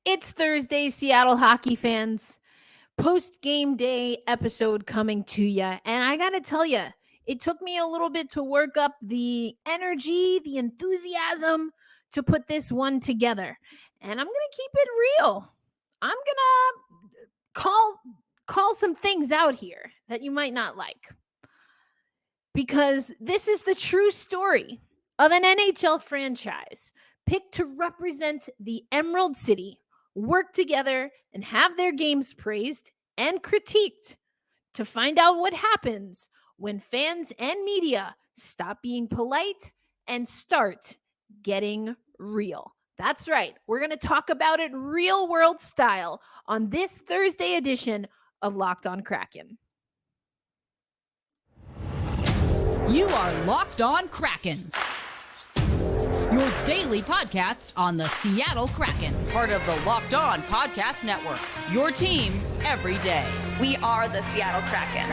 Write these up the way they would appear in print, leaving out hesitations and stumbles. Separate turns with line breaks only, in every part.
It's Thursday, Seattle hockey fans. Post game day episode coming to you. And I got to tell you, it took me a little bit to work up the energy, the enthusiasm to put this one together. And I'm going to keep it real. I'm going to call some things out here that you might not like. Because this is the true story of an NHL franchise picked to represent the Emerald City, work together, and have their games praised and critiqued to find out what happens when fans and media stop being polite and start getting real. That's right. We're going to talk about it real world style on this Thursday edition of Locked On Kraken.
You are Locked On Kraken, your daily podcast on the Seattle Kraken, part of the Locked On Podcast Network, your team every day.
We are the Seattle Kraken.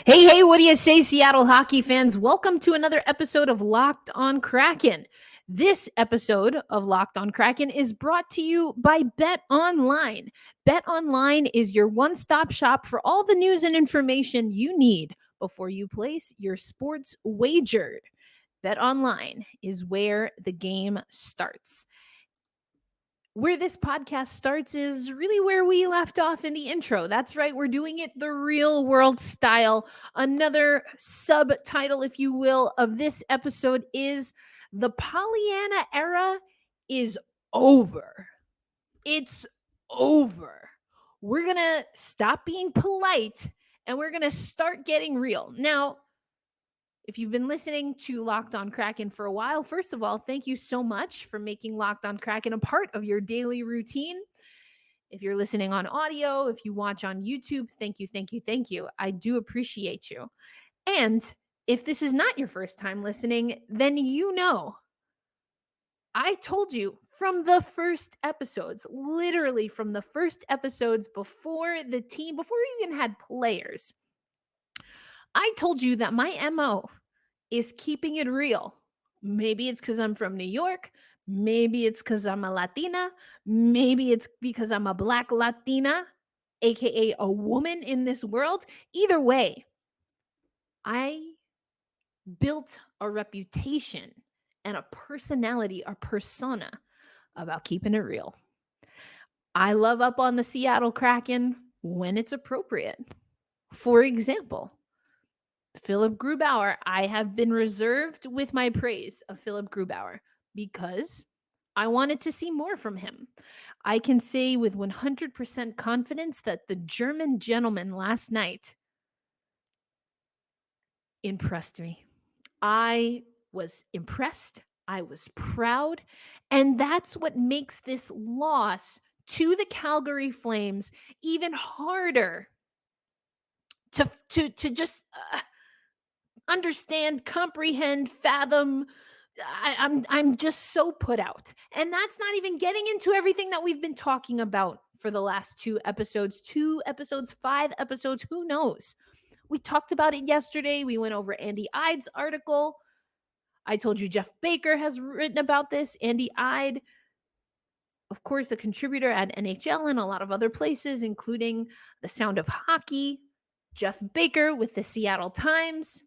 Hey, what do you say, Seattle hockey fans? Welcome to another episode of Locked On Kraken. This episode of Locked On Kraken is brought to you by BetOnline. BetOnline is your one-stop shop for all the news and information you need before you place your sports wager. BetOnline is where the game starts. Where this podcast starts is really where we left off in the intro. That's right. We're doing it the real world style. Another subtitle, if you will, of this episode is The Pollyanna Era is Over. It's over. We're going to stop being polite and we're going to start getting real. Now, if you've been listening to Locked On Kraken for a while, first of all, thank you so much for making Locked On Kraken a part of your daily routine. If you're listening on audio, if you watch on YouTube, thank you. I do appreciate you. And if this is not your first time listening, then you know I told you from the first episodes, literally from the first episodes before we even had players, I told you that my MO is keeping it real. Maybe it's because I'm from New York. Maybe it's because I'm a Latina. Maybe it's because I'm a Black Latina, aka a woman in this world. Either way, I built a reputation and a personality, a persona about keeping it real. I love up on the Seattle Kraken when it's appropriate. For example, Philip Grubauer, I have been reserved with my praise of Philip Grubauer because I wanted to see more from him. I can say with 100% confidence that the German gentleman last night impressed me. I was impressed. I was proud. And that's what makes this loss to the Calgary Flames even harder to just understand, comprehend, fathom. I'm just so put out. And that's not even getting into everything that we've been talking about for the last 2 episodes, 5 episodes, who knows? We talked about it yesterday. We went over Andy Ide's article. I told you Jeff Baker has written about this. Andy Ide, of course, a contributor at NHL and a lot of other places, including The Sound of Hockey. Jeff Baker with the Seattle Times.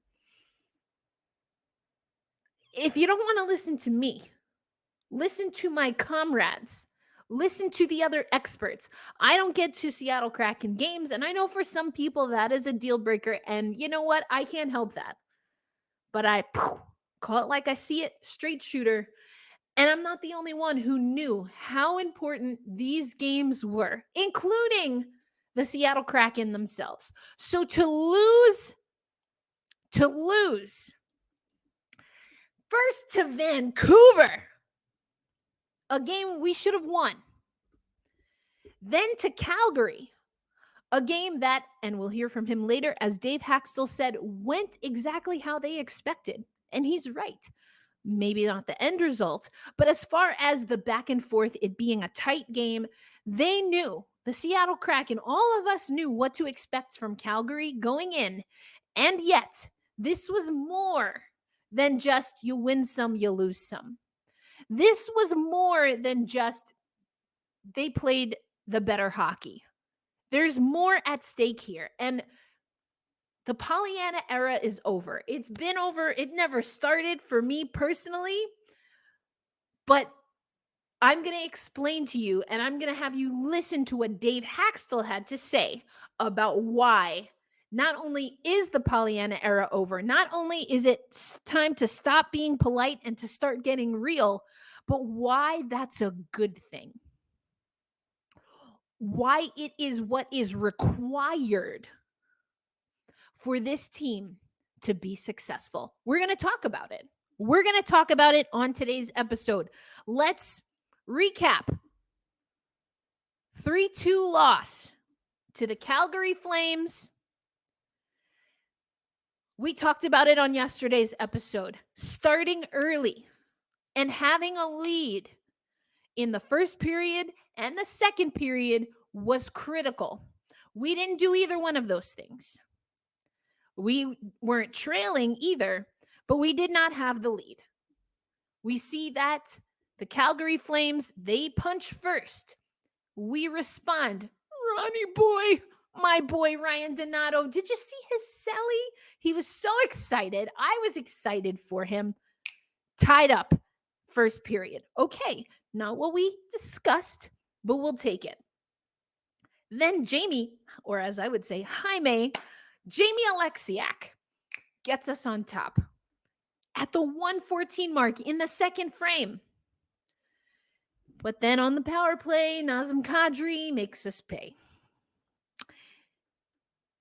If you don't want to listen to me, listen to my comrades. Listen to the other experts. I don't get to Seattle Kraken games, and I know for some people that is a deal breaker, and you know what? I can't help that. But I call it like I see it, straight shooter. And I'm not the only one who knew how important these games were, including the Seattle Kraken themselves. So to lose, first to Vancouver, a game we should have won. Then to Calgary, a game that, and we'll hear from him later, as Dave Haxtell said, went exactly how they expected. And he's right. maybe not the end result, but as far as the back and forth, it being a tight game, they knew, the Seattle Kraken, all of us knew what to expect from Calgary going in. And yet, this was more than just you win some, you lose some. This was more than just they played the better hockey. There's more at stake here. And the Pollyanna era is over. It's been over. It never started for me personally, but I'm going to explain to you, and I'm going to have you listen to what Dave Haxtell had to say about why not only is the Pollyanna era over, not only is it time to stop being polite and to start getting real, but why that's a good thing. Why it is what is required for this team to be successful. We're going to talk about it. We're going to talk about it on today's episode. Let's recap. 3-2 loss to the Calgary Flames. We talked about it on yesterday's episode. Starting early and having a lead in the first period and the second period was critical. We didn't do either one of those things. We weren't trailing either, but we did not have the lead. We see that the Calgary Flames, they punch first. We respond. Ronnie boy, my boy Ryan Donato. Did you see his celly? He was so excited. I was excited for him. Tied up first period. Okay, not what we discussed, but we'll take it. Then Jamie, or as I would say, Jamie Alexiak gets us on top at the 1:14 mark in the second frame. But then on the power play, Nazem Kadri makes us pay.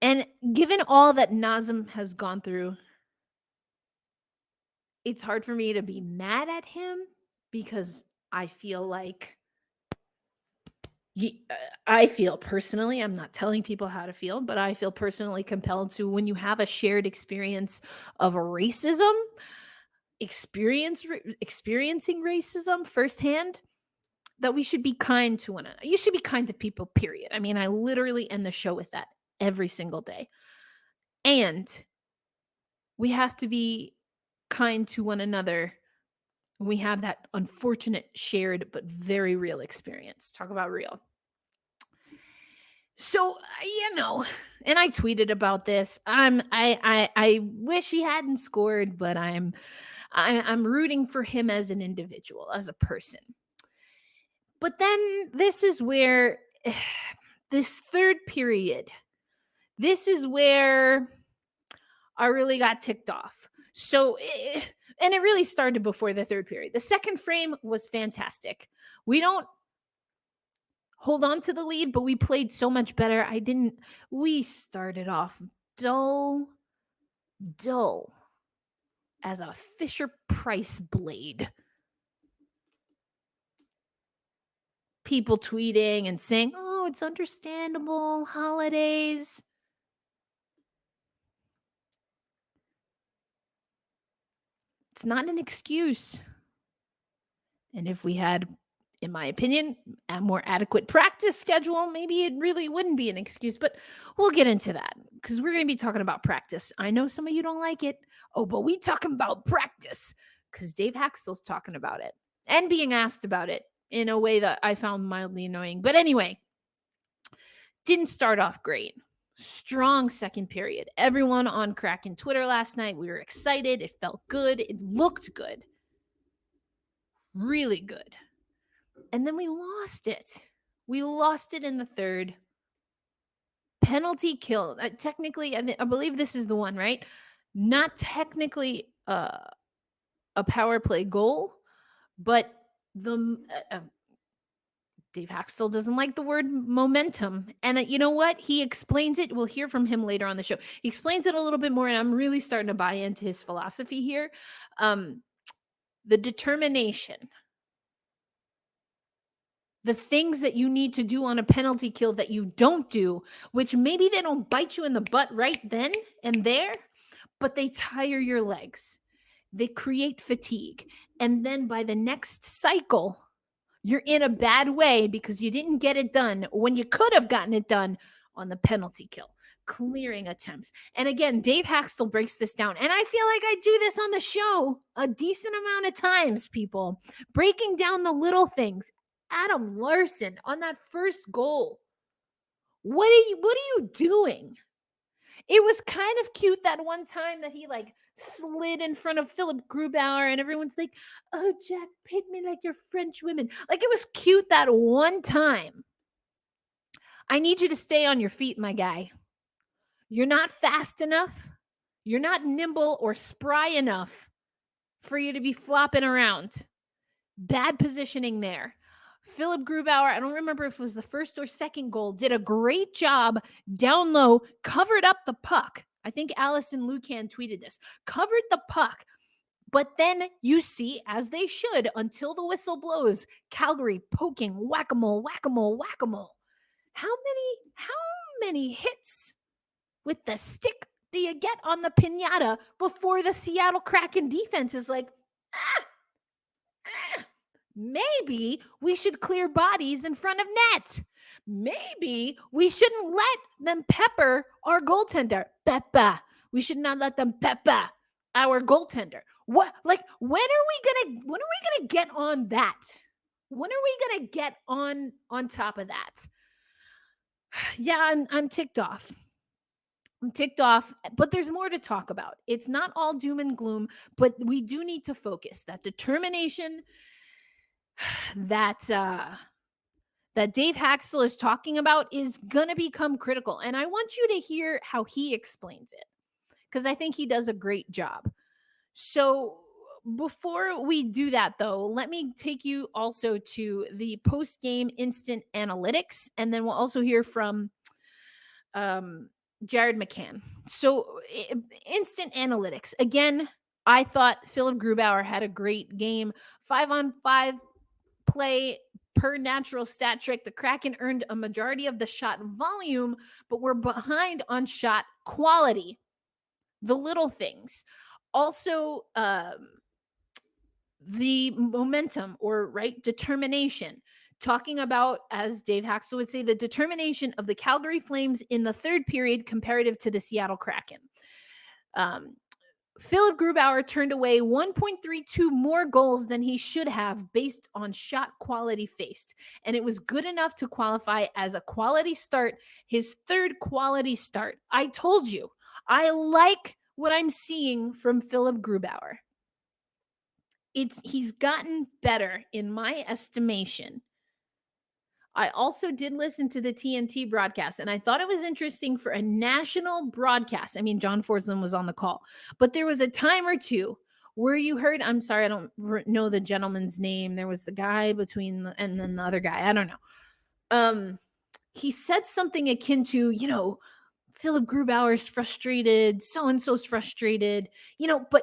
And given all that Nazem has gone through, it's hard for me to be mad at him because I feel like I feel personally, I'm not telling people how to feel, but I feel personally compelled to, when you have a shared experience of racism, experiencing racism firsthand, that we should be kind to one another. You should be kind to people, period. I mean, I literally end the show with that every single day. And we have to be kind to one another when we have that unfortunate shared but very real experience. Talk about real. So, and I tweeted about this. I wish he hadn't scored, but I'm rooting for him as an individual, as a person. But then this is where this third period, this is where I really got ticked off. So, and it really started before the third period. The second frame was fantastic. We don't hold on to the lead, but we played so much better. We started off dull as a Fisher Price blade. People tweeting and saying, oh, it's understandable, holidays. It's not an excuse. And if we had, in my opinion, a more adequate practice schedule, maybe it really wouldn't be an excuse, but we'll get into that because we're going to be talking about practice. I know some of you don't like it. Oh, but we talking about practice because Dave Haxtell's talking about it and being asked about it in a way that I found mildly annoying. But anyway, didn't start off great. Strong second period. Everyone on Kraken Twitter last night, we were excited. It felt good. It looked good. Really good. And then we lost it. We lost it in the third. Penalty kill. Technically, I believe this is the one, right? Not technically a power play goal, but Dave Haxtell doesn't like the word momentum. And you know what? He explains it. We'll hear from him later on the show. He explains it a little bit more, and I'm really starting to buy into his philosophy here. The determination. The things that you need to do on a penalty kill that you don't do, which maybe they don't bite you in the butt right then and there, but they tire your legs. they create fatigue. And then by the next cycle, you're in a bad way because you didn't get it done when you could have gotten it done on the penalty kill, clearing attempts. And again, Dave Haxtell breaks this down. And I feel like I do this on the show a decent amount of times, people, breaking down the little things. Adam Larson on that first goal. What are you doing? It was kind of cute that one time that he like slid in front of Philip Grubauer and everyone's like, oh, Jack, paint me like your French women. Like, it was cute that one time. I need you to stay on your feet, my guy. You're not fast enough. You're not nimble or spry enough for you to be flopping around. Bad positioning there. Philip Grubauer, I don't remember if it was the first or second goal, did a great job down low, covered up the puck. I think Allison Lucan tweeted this. Covered the puck. But then you see, as they should, until the whistle blows, Calgary poking whack-a-mole, whack-a-mole, whack-a-mole. How many hits with the stick do you get on the piñata before the Seattle Kraken defense is like, maybe we should clear bodies in front of net. Maybe we shouldn't let them pepper our goaltender. Peppa. We should not let them pepper our goaltender. What? Like, when are we gonna get on that? When are we gonna get on top of that? Yeah, I'm ticked off. But there's more to talk about. It's not all doom and gloom, but we do need to focus. That determination that Dave Haxtell is talking about is going to become critical. And I want you to hear how he explains it, because I think he does a great job. So before we do that, though, let me take you also to the post-game instant analytics, and then we'll also hear from Jared McCann. So instant analytics. Again, I thought Philip Grubauer had a great game. 5-on-5 play per natural stat trick. The Kraken earned a majority of the shot volume, but were behind on shot quality. The little things. Also, the momentum or determination. Talking about, as Dave Haxtell would say, the determination of the Calgary Flames in the third period comparative to the Seattle Kraken. Philip Grubauer turned away 1.32 more goals than he should have based on shot quality faced. And it was good enough to qualify as a quality start, his third quality start. I told you, I like what I'm seeing from Philip Grubauer. He's gotten better in my estimation. I also did listen to the TNT broadcast, and I thought it was interesting for a national broadcast. I mean, John Forsland was on the call, but there was a time or two where you heard, I'm sorry, I don't know the gentleman's name. There was the guy and then the other guy. I don't know. He said something akin to, Philip Grubauer's frustrated, so-and-so's frustrated, but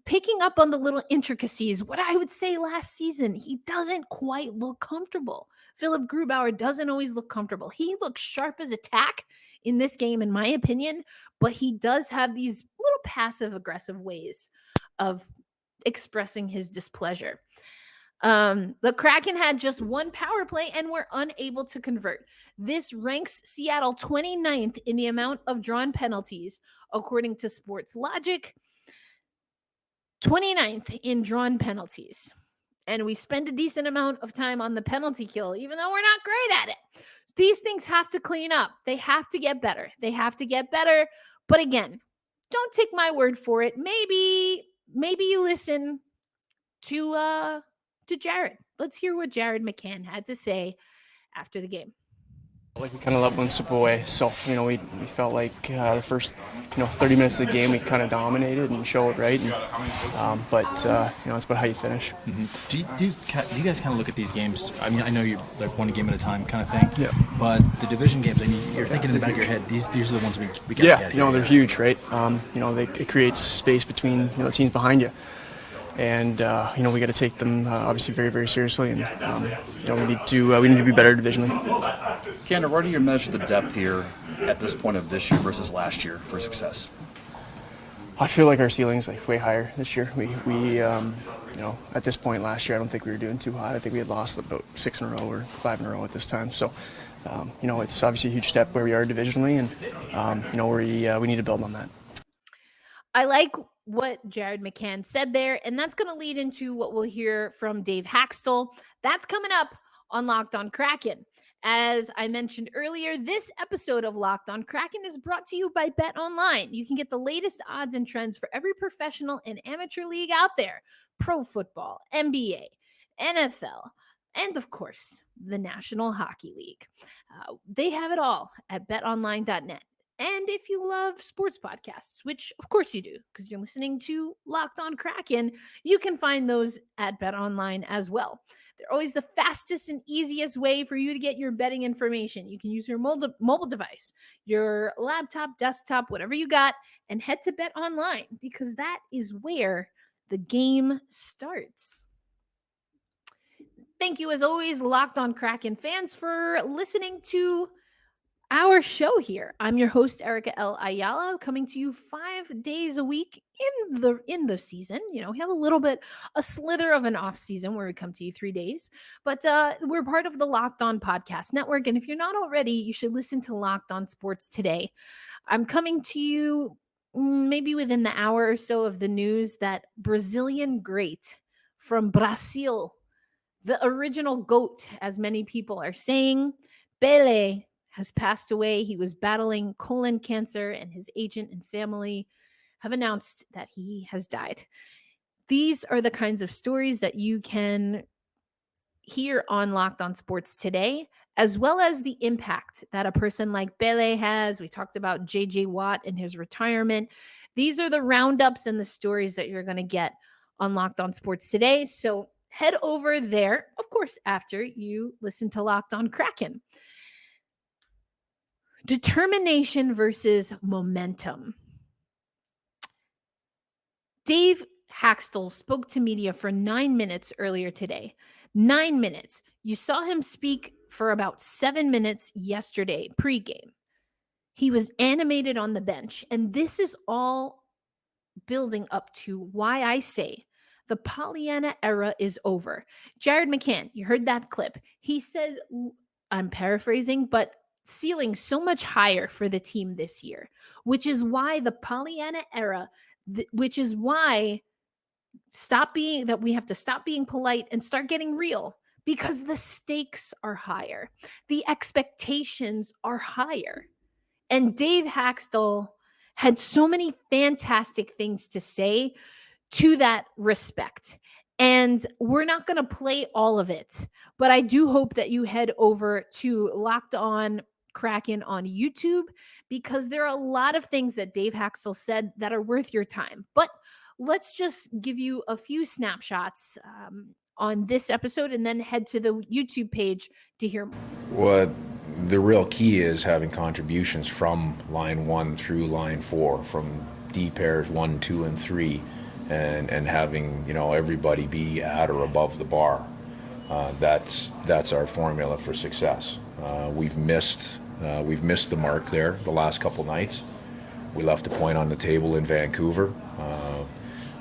picking up on the little intricacies, what I would say last season, he doesn't quite look comfortable. Philip Grubauer doesn't always look comfortable. He looks sharp as a tack in this game, in my opinion, but he does have these little passive-aggressive ways of expressing his displeasure. The Kraken had just one power play and were unable to convert. This ranks Seattle 29th in the amount of drawn penalties, according to Sports Logic. 29th in drawn penalties. And we spend a decent amount of time on the penalty kill, even though we're not great at it. These things have to clean up. They have to get better. But again, don't take my word for it. Maybe you listen to Jared. Let's hear what Jared McCann had to say after the game.
Like, we kind of let one slip away, so we felt like the first 30 minutes of the game we kind of dominated and showed right, but it's about how you finish.
Mm-hmm. Do you guys kind of look at these games? I mean, I know you like one game at a time kind of thing. Yeah. But the division games, I mean, you're thinking in the back of your head, these are the ones we got to get.
Yeah, they're huge, right? It creates space between the teams behind you. And we got to take them obviously very, very seriously, and we need to be better divisionally.
Kander, where do you measure the depth here at this point of this year versus last year for success?
I feel like our ceiling's like way higher this year. We at this point last year, I don't think we were doing too hot. I think we had lost about 6 in a row or 5 in a row at this time. So, it's obviously a huge step where we are divisionally, and we need to build on that.
I like what Jared McCann said there, and that's going to lead into what we'll hear from Dave Haxtell. That's coming up on Locked On Kraken. As I mentioned earlier, this episode of Locked On Kraken is brought to you by BetOnline. You can get the latest odds and trends for every professional and amateur league out there. Pro football, NBA, NFL, and of course, the National Hockey League. They have it all at betonline.net. And if you love sports podcasts, which of course you do, because you're listening to Locked On Kraken, you can find those at BetOnline as well. They're always the fastest and easiest way for you to get your betting information. You can use your mobile device, your laptop, desktop, whatever you got, and head to BetOnline, because that is where the game starts. Thank you, as always, Locked On Kraken fans, for listening to our show here. I'm your host, Erica L. Ayala, coming to you 5 days a week in the season. We have a slither of an off season where we come to you 3 days, but we're part of the Locked On Podcast Network. And if you're not already, you should listen to Locked On Sports Today. I'm coming to you maybe within the hour or so of the news that Brazilian great from Brazil, the original GOAT, as many people are saying, Pelé, has passed away. He was battling colon cancer, and his agent and family have announced that he has died. These are the kinds of stories that you can hear on Locked On Sports Today, as well as the impact that a person like Pelé has. We talked about JJ Watt and his retirement. These are the roundups and the stories that you're going to get on Locked On Sports Today. So head over there, of course, after you listen to Locked On Kraken. Determination versus momentum. Dave Haxtell spoke to media for 9 minutes earlier today. 9 minutes. You saw him speak for about 7 minutes yesterday, pregame. He was animated on the bench, and this is all building up to why I say the Pollyanna era is over. Jared McCann, you heard that clip. He said, I'm paraphrasing, but ceiling so much higher for the team this year, which is why the Pollyanna era, which is why we have to stop being polite and start getting real, because the stakes are higher. The expectations are higher. And Dave Haxtell had so many fantastic things to say to that respect. And we're not going to play all of it, but I do hope that you head over to Locked On Kraken on YouTube, because there are a lot of things that Dave Haxtell said that are worth your time. But let's just give you a few snapshots on this episode and then head to the YouTube page to hear more.
What the real key is having contributions from line 1 through line 4, from D pairs 1, 2, and 3, and having everybody be at or above the bar. That's our formula for success. We've missed the mark there the last couple nights. We left a point on the table in Vancouver.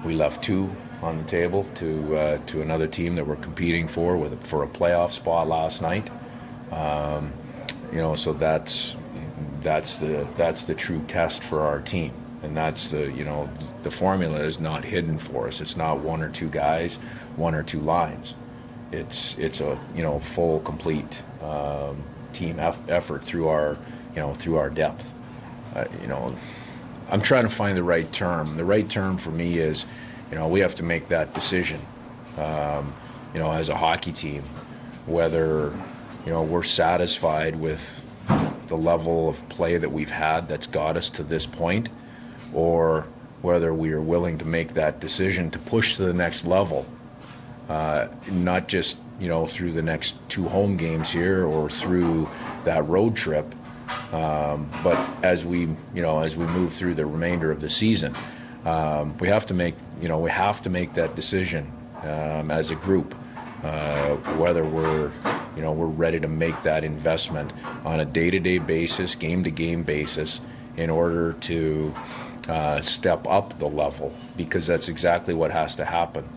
We left 2 on the table to another team that we're competing for a playoff spot last night. So that's the true test for our team, and that's the formula is not hidden for us. It's not 1 or 2 guys, 1 or 2 lines. It's a full complete team effort through our depth. I'm trying to find the right term. The right term for me is, we have to make that decision, as a hockey team, whether, we're satisfied with the level of play that we've had that's got us to this point, or whether we are willing to make that decision to push to the next level, not just, through the next 2 home games here or through that road trip, but as we move through the remainder of the season, we have to make that decision as a group, whether we're ready to make that investment on a day-to-day basis, game-to-game basis, in order to step up the level, because that's exactly what has to happen.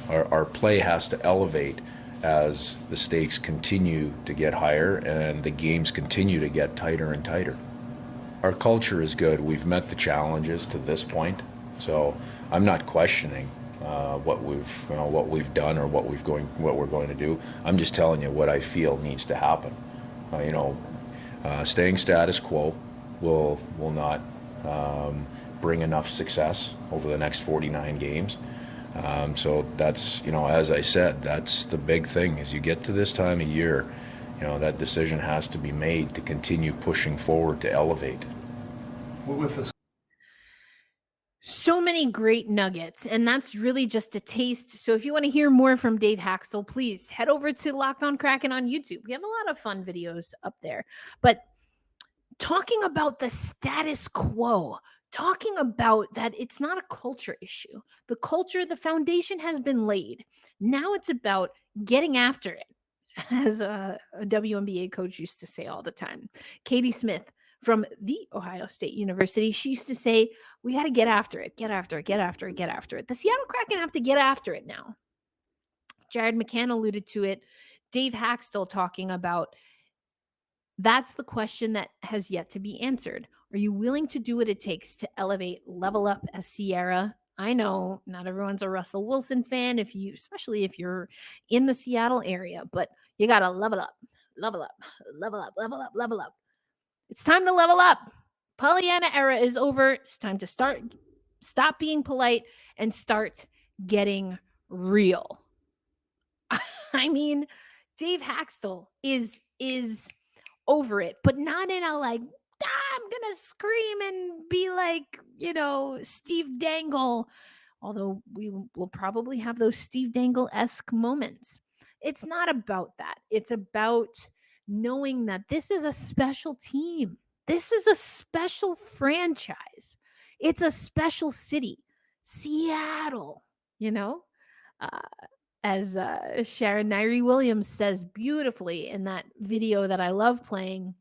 Our play has to elevate as the stakes continue to get higher and the games continue to get tighter and tighter. Our culture is good. We've met the challenges to this point, so I'm not questioning what we've done or what we're going to do. I'm just telling you what I feel needs to happen. Staying status quo will not bring enough success over the next 49 games. So that's, as I said, that's the big thing. As you get to this time of year, that decision has to be made to continue pushing forward to elevate.
With this.
So many great nuggets, and that's really just a taste. So if you want to hear more from Dave Haxtell, please head over to Locked On Kraken on YouTube. We have a lot of fun videos up there. But talking about the status quo, talking about that it's not a culture issue. The culture, the foundation has been laid. Now it's about getting after it, as a WNBA coach used to say all the time. Katie Smith from the Ohio State University, she used to say, we got to get after it, get after it, get after it, get after it. The Seattle Kraken have to get after it now. Jared McCann alluded to it. Dave Haxtell talking about that's the question that has yet to be answered. Are you willing to do what it takes to elevate, level up as Sierra? I know not everyone's a Russell Wilson fan, especially if you're in the Seattle area, but you got to level up, level up, level up, level up, level up. It's time to level up. Pollyanna era is over. It's time to stop being polite and start getting real. I mean, Dave Haxtell is over it, but not in a like, I'm gonna scream and be like, Steve Dangle, although we will probably have those Steve Dangle-esque moments. It's not about that. It's about knowing that this is a special team. This is a special franchise. It's a special city, Seattle, as Sharon Nairi Williams says beautifully in that video that I love playing,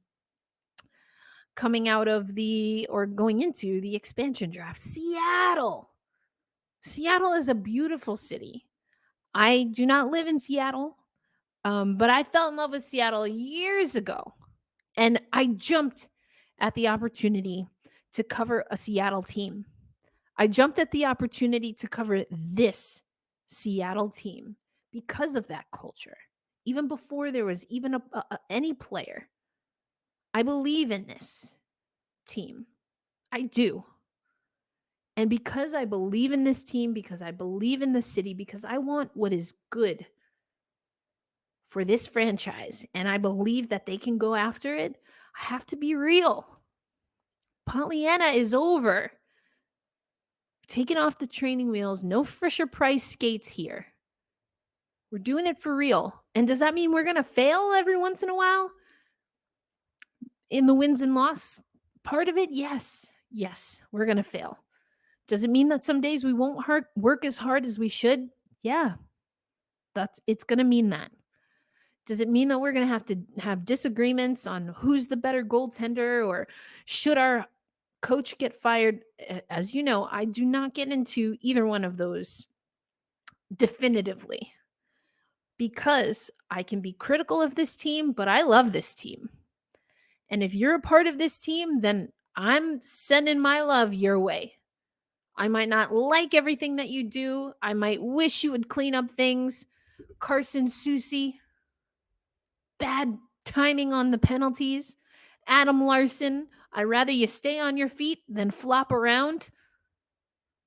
coming out of going into the expansion draft. Seattle is a beautiful city. I do not live in Seattle, but I fell in love with Seattle years ago, and I jumped at the opportunity to cover a Seattle team. I jumped at the opportunity to cover this Seattle team because of that culture. Even before there was even any player, I believe in this team. I do. And because I believe in this team, because I believe in the city, because I want what is good for this franchise, and I believe that they can go after it, I have to be real. Pollyanna is over. Taking off the training wheels. No Fisher-Price skates here. We're doing it for real. And does that mean we're going to fail every once in a while? In the wins and loss part of it? Yes, we're going to fail. Does it mean that some days we won't work as hard as we should? Yeah, it's going to mean that. Does it mean that we're going to have disagreements on who's the better goaltender or should our coach get fired? As you know, I do not get into either one of those definitively because I can be critical of this team, but I love this team. And if you're a part of this team, then I'm sending my love your way. I might not like everything that you do. I might wish you would clean up things. Carson Soucy, bad timing on the penalties. Adam Larson, I'd rather you stay on your feet than flop around.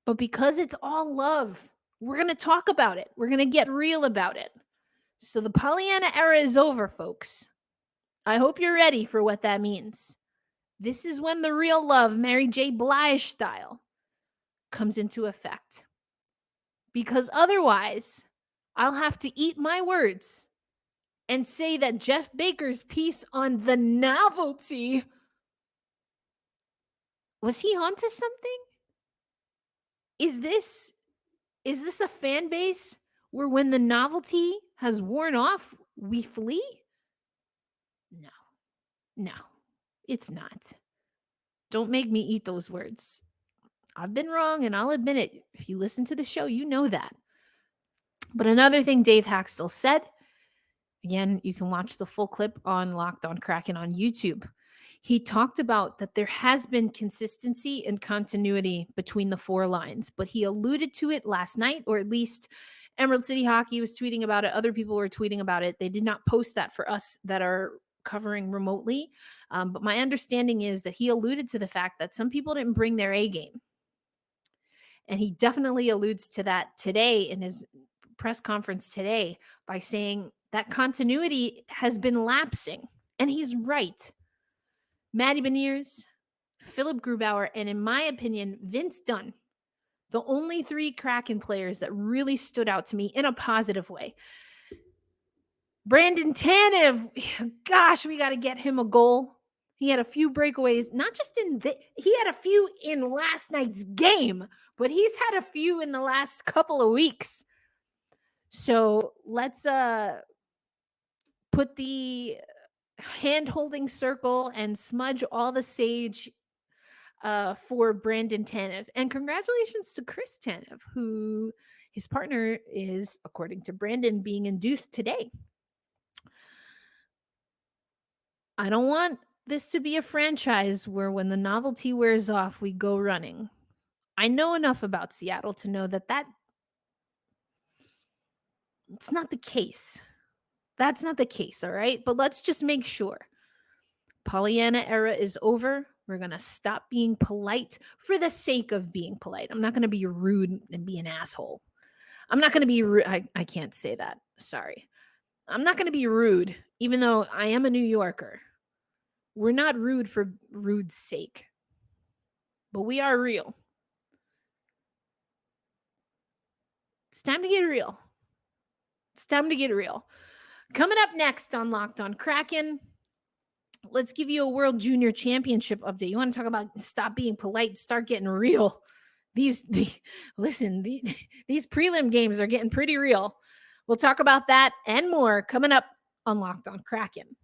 But because it's all love, we're going to talk about it. We're going to get real about it. So the Pollyanna era is over, folks. I hope you're ready for what that means. This is when the real love, Mary J. Blige style, comes into effect. Because otherwise, I'll have to eat my words and say that Jeff Baker's piece on the novelty, was he onto something? Is this a fan base where when the novelty has worn off, we flee? No, it's not. Don't make me eat those words. I've been wrong, and I'll admit it. If you listen to the show, you know that. But another thing Dave Haxtell said, again, you can watch the full clip on Locked On Kraken on YouTube. He talked about that there has been consistency and continuity between the four lines, but he alluded to it last night, or at least Emerald City Hockey was tweeting about it. Other people were tweeting about it. They did not post that for us that are covering remotely. But my understanding is that he alluded to the fact that some people didn't bring their A game. And he definitely alludes to that today in his press conference today by saying that continuity has been lapsing. And he's right. Matty Beniers, Philip Grubauer, and in my opinion, Vince Dunn, the only three Kraken players that really stood out to me in a positive way. Brandon Tanev, gosh, we got to get him a goal. He had a few breakaways, not just he had a few in last night's game, but he's had a few in the last couple of weeks. So let's put the hand-holding circle and smudge all the sage for Brandon Tanev. And congratulations to Chris Tanev, who his partner is, according to Brandon, being induced today. I don't want this to be a franchise where when the novelty wears off, we go running. I know enough about Seattle to know that it's not the case. That's not the case, all right? But let's just make sure. Pollyanna era is over. We're going to stop being polite for the sake of being polite. I'm not going to be rude and be an asshole. I'm not going to be rude. I can't say that. Sorry. I'm not going to be rude, even though I am a New Yorker. We're not rude for rude's sake, but we are real. It's time to get real. It's time to get real. Coming up next on Locked On Kraken, let's give you a World Junior Championship update. You want to talk about stop being polite, start getting real. These prelim games are getting pretty real. We'll talk about that and more coming up on Locked On Kraken.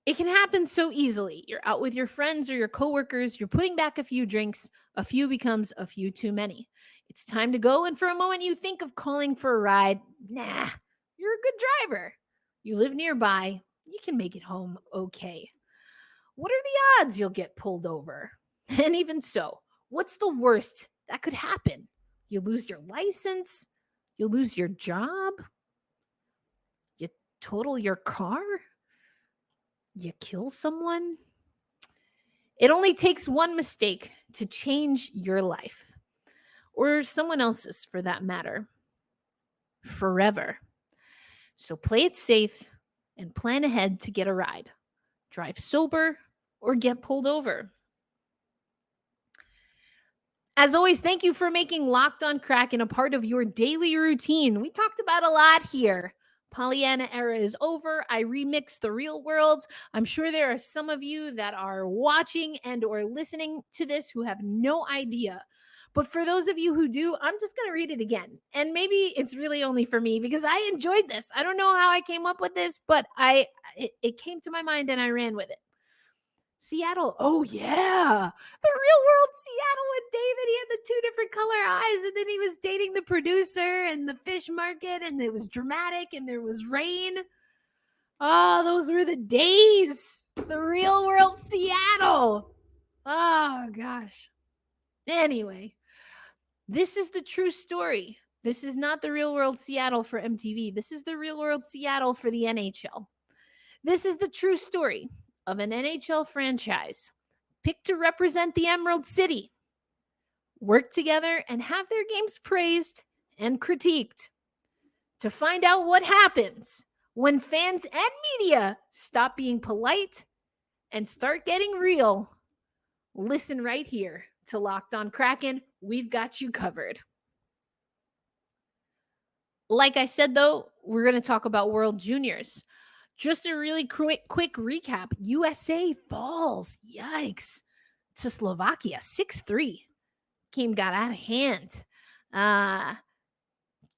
It can happen so easily. You're out with your friends or your coworkers, you're putting back a few drinks, a few becomes a few too many. It's time to go, and for a moment you think of calling for a ride. Nah, you're a good driver. You live nearby, you can make it home okay. What are the odds you'll get pulled over? And even so, what's the worst that could happen? You lose your license? You lose your job? You total your car? You kill someone? It only takes one mistake to change your life, or someone else's for that matter, forever. So play it safe and plan ahead to get a ride. Drive sober or get pulled over. As always, thank you for making Locked On Kraken a part of your daily routine. We talked about a lot here. Pollyanna era is over. I remixed the real world. I'm sure there are some of you that are watching and or listening to this who have no idea. But for those of you who do, I'm just going to read it again. And maybe it's really only for me because I enjoyed this. I don't know how I came up with this, but it came to my mind and I ran with it. Seattle. Oh, yeah. The real world Seattle with David. He had the two different color eyes, and then he was dating the producer and the fish market, and it was dramatic, and there was rain. Oh, those were the days. The real world Seattle. Oh, gosh. Anyway, this is the true story. This is not the real world Seattle for MTV. This is the real world Seattle for the NHL. This is the true story of an NHL franchise picked to represent the Emerald City, work together and have their games praised and critiqued to find out what happens when fans and media stop being polite and start getting real. Listen right here to Locked On Kraken. We've got you covered. Like I said, though, we're going to talk about World Juniors. Just a really quick recap. USA falls, yikes, to Slovakia, 6-3. Game got out of hand.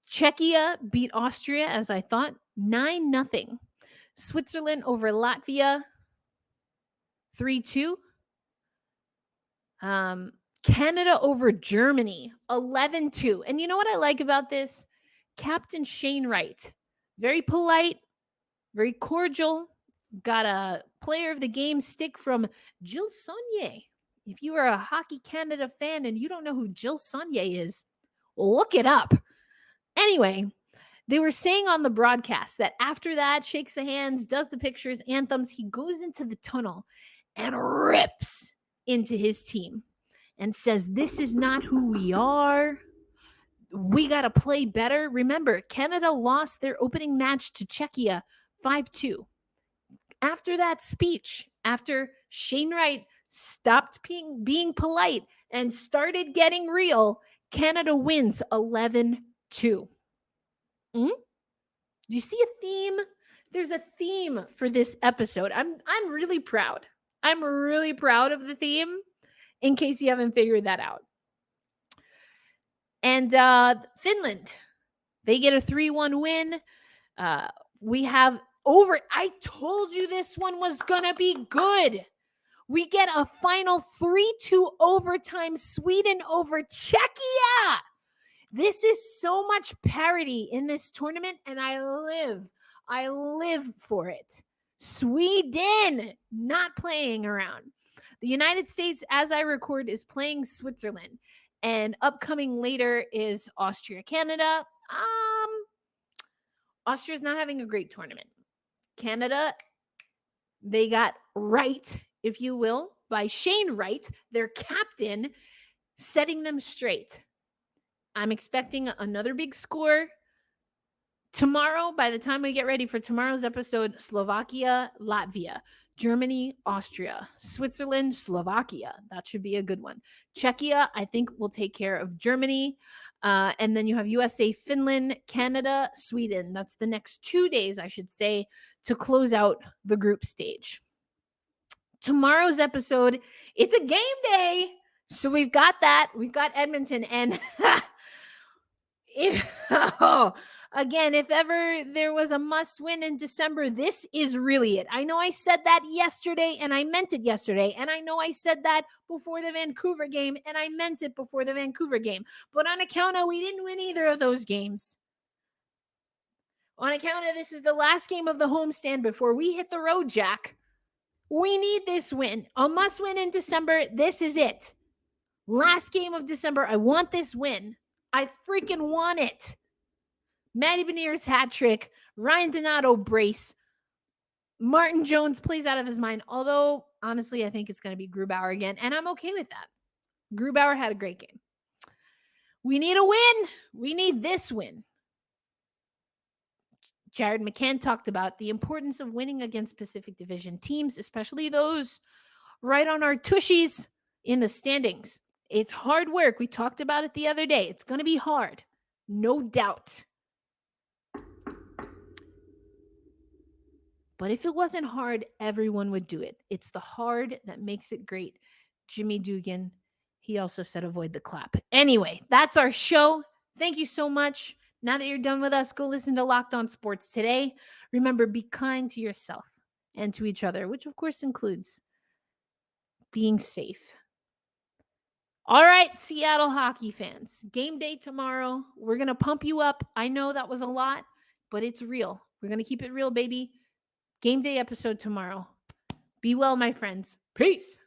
Czechia beat Austria, as I thought, 9-0. Switzerland over Latvia, 3-2. Canada over Germany, 11-2. And you know what I like about this? Captain Shane Wright, very polite, very cordial, got a player of the game stick from Jill Saunier. If you are a Hockey Canada fan and you don't know who Jill Saunier is, look it up. Anyway, they were saying on the broadcast that after that, shakes the hands, does the pictures, anthems, he goes into the tunnel and rips into his team and says, this is not who we are. We got to play better. Remember, Canada lost their opening match to Czechia 5-2. After that speech, after Shane Wright stopped being polite and started getting real, Canada wins 11-2. Do you see a theme? There's a theme for this episode. I'm really proud. I'm really proud of the theme, in case you haven't figured that out. And Finland, they get a 3-1 win. We have I told you this one was going to be good. We get a final 3-2 overtime, Sweden over Czechia. This is so much parity in this tournament, and I live for it. Sweden not playing around. The United States, as I record, is playing Switzerland, and upcoming later is Austria, Canada. Austria's not having a great tournament. Canada, they got right, if you will, by Shane Wright, their captain, setting them straight. I'm expecting another big score. Tomorrow, by the time we get ready for tomorrow's episode, Slovakia, Latvia, Germany, Austria, Switzerland, Slovakia. That should be a good one. Czechia, I think, will take care of Germany. And then you have USA, Finland, Canada, Sweden. That's the next 2 days, I should say, to close out the group stage. Tomorrow's episode, it's a game day. So we've got that. We've got Edmonton. And again, if ever there was a must win in December, this is really it. I know I said that yesterday, and I meant it yesterday. And I know I said that before the Vancouver game, and I meant it before the Vancouver game. But on account of we didn't win either of those games, on account of this is the last game of the homestand before we hit the road, Jack, we need this win. A must win in December. This is it. Last game of December. I want this win. I freaking want it. Matty Beniers hat trick. Ryan Donato brace. Martin Jones plays out of his mind. Although, honestly, I think it's going to be Grubauer again. And I'm okay with that. Grubauer had a great game. We need a win. We need this win. Jared McCann talked about the importance of winning against Pacific Division teams, especially those right on our tushies in the standings. It's hard work. We talked about it the other day. It's going to be hard. No doubt. But if it wasn't hard, everyone would do it. It's the hard that makes it great. Jimmy Dugan, he also said avoid the clap. Anyway, that's our show. Thank you so much. Now that you're done with us, go listen to Locked On Sports today. Remember, be kind to yourself and to each other, which of course includes being safe. All right, Seattle hockey fans, game day tomorrow. We're going to pump you up. I know that was a lot, but it's real. We're going to keep it real, baby. Game day episode tomorrow. Be well, my friends. Peace.